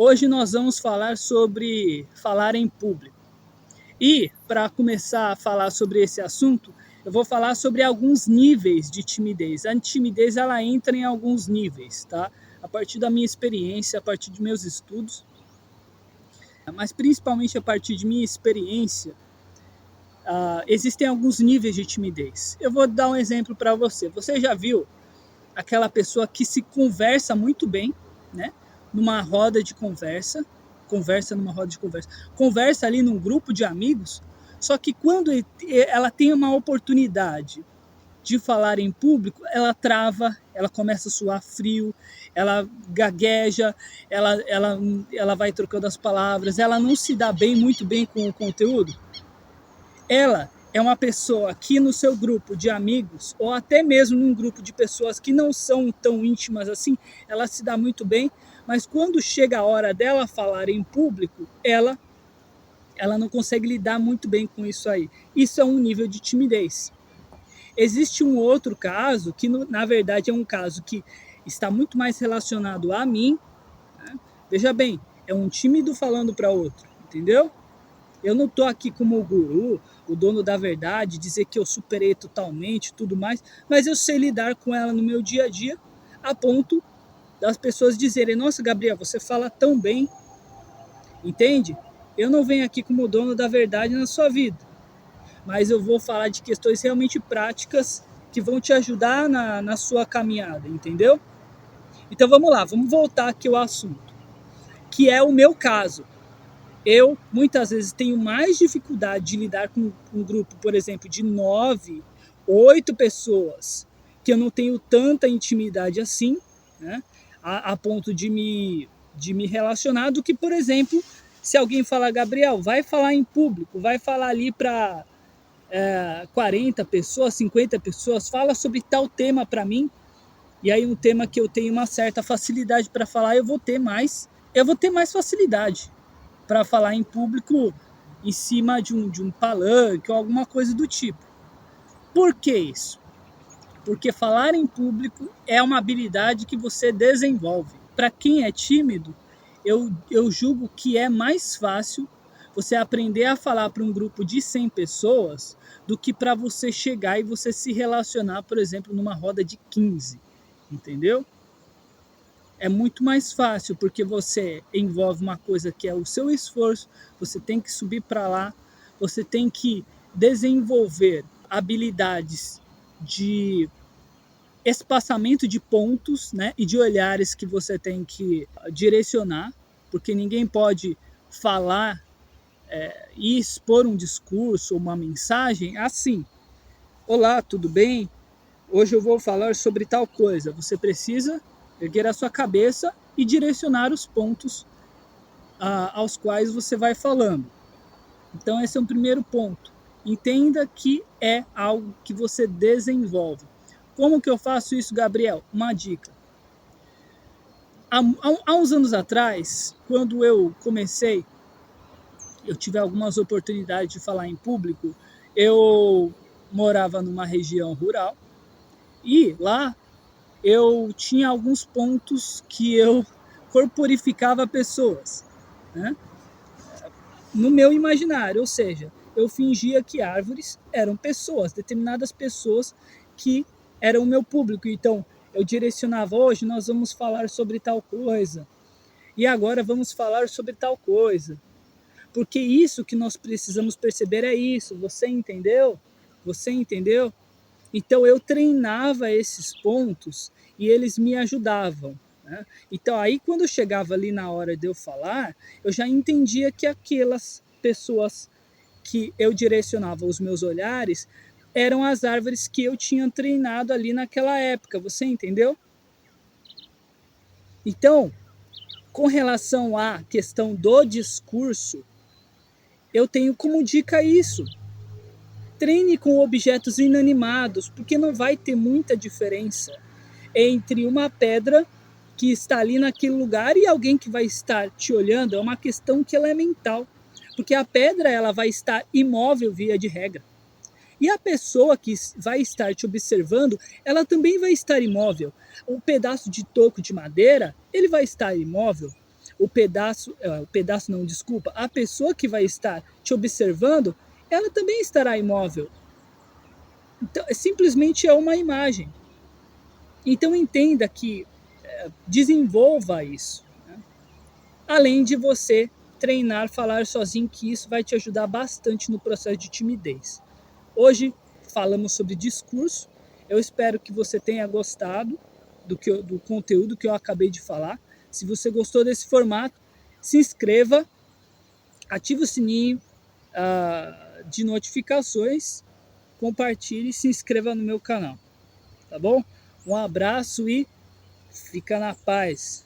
Hoje nós vamos falar sobre falar em público. E, para começar a falar sobre esse assunto, eu vou falar sobre alguns níveis de timidez. A timidez, ela entra em alguns níveis, tá? A partir da minha experiência, a partir de meus estudos, mas principalmente a partir de minha experiência, existem alguns níveis de timidez. Eu vou dar um exemplo para você. Você já viu aquela pessoa que se conversa muito bem, né? Numa roda de conversa conversa ali num grupo de amigos, só que quando ela tem uma oportunidade de falar em público, ela trava, ela começa a suar frio, ela gagueja, ela vai trocando as palavras, ela não se dá muito bem com o conteúdo. Ela é uma pessoa que no seu grupo de amigos, ou até mesmo num grupo de pessoas que não são tão íntimas assim, ela se dá muito bem, mas quando chega a hora dela falar em público, ela não consegue lidar muito bem com isso aí. Isso é um nível de timidez. Existe um outro caso, que na verdade é um caso que está muito mais relacionado a mim, né? Veja bem, é um tímido falando para outro, entendeu? Eu não estou aqui como o guru, o dono da verdade, dizer que eu superei totalmente tudo mais, mas eu sei lidar com ela no meu dia a dia, a ponto das pessoas dizerem: nossa, Gabriel, você fala tão bem, entende? Eu não venho aqui como dono da verdade na sua vida, mas eu vou falar de questões realmente práticas que vão te ajudar na sua caminhada, entendeu? Então vamos lá, vamos voltar aqui ao assunto, que é o meu caso. Eu, muitas vezes, tenho mais dificuldade de lidar com um grupo, por exemplo, de 9, 8 pessoas, que eu não tenho tanta intimidade assim, né, a ponto de me relacionar, do que, por exemplo, se alguém falar: Gabriel, vai falar em público, vai falar ali para 40 pessoas, 50 pessoas, fala sobre tal tema para mim, e aí um tema que eu tenho uma certa facilidade para falar, eu vou ter mais facilidade para falar em público em cima de um palanque ou alguma coisa do tipo. Por que isso? Porque falar em público é uma habilidade que você desenvolve. Para quem é tímido, eu julgo que é mais fácil você aprender a falar para um grupo de 100 pessoas do que para você chegar e você se relacionar, por exemplo, numa roda de 15, entendeu? É muito mais fácil, porque você envolve uma coisa que é o seu esforço, você tem que subir para lá, você tem que desenvolver habilidades de espaçamento de pontos, né, e de olhares que você tem que direcionar, porque ninguém pode falar e expor um discurso ou uma mensagem assim: olá, tudo bem? Hoje eu vou falar sobre tal coisa. Você precisa erguer a sua cabeça e direcionar os pontos aos quais você vai falando. Então esse é um primeiro ponto. Entenda que é algo que você desenvolve. Como que eu faço isso, Gabriel? Uma dica. Há uns anos atrás, quando eu comecei, eu tive algumas oportunidades de falar em público. Eu morava numa região rural e lá eu tinha alguns pontos que eu corporificava pessoas, né, no meu imaginário, ou seja, eu fingia que árvores eram pessoas, determinadas pessoas que eram o meu público. Então eu direcionava: hoje nós vamos falar sobre tal coisa, e agora vamos falar sobre tal coisa, porque isso que nós precisamos perceber é isso, você entendeu? Você entendeu? Então eu treinava esses pontos e eles me ajudavam, né? Então aí quando eu chegava ali na hora de eu falar, eu já entendia que aquelas pessoas que eu direcionava os meus olhares eram as árvores que eu tinha treinado ali naquela época, você entendeu? Então, com relação à questão do discurso, eu tenho como dica isso: treine com objetos inanimados, porque não vai ter muita diferença entre uma pedra que está ali naquele lugar e alguém que vai estar te olhando. É uma questão que ela é mental, porque a pedra ela vai estar imóvel via de regra. E a pessoa que vai estar te observando, ela também vai estar imóvel. Um pedaço de toco de madeira, ele vai estar imóvel. o pedaço não, desculpa, a pessoa que vai estar te observando, ela também estará imóvel. Então, simplesmente é uma imagem. Então entenda que desenvolva isso, né? Além de você treinar, falar sozinho, que isso vai te ajudar bastante no processo de timidez. Hoje falamos sobre discurso. Eu espero que você tenha gostado do conteúdo que eu acabei de falar. Se você gostou desse formato, se inscreva, ative o sininho de notificações, compartilhe e se inscreva no meu canal, tá bom? Um abraço e fica na paz.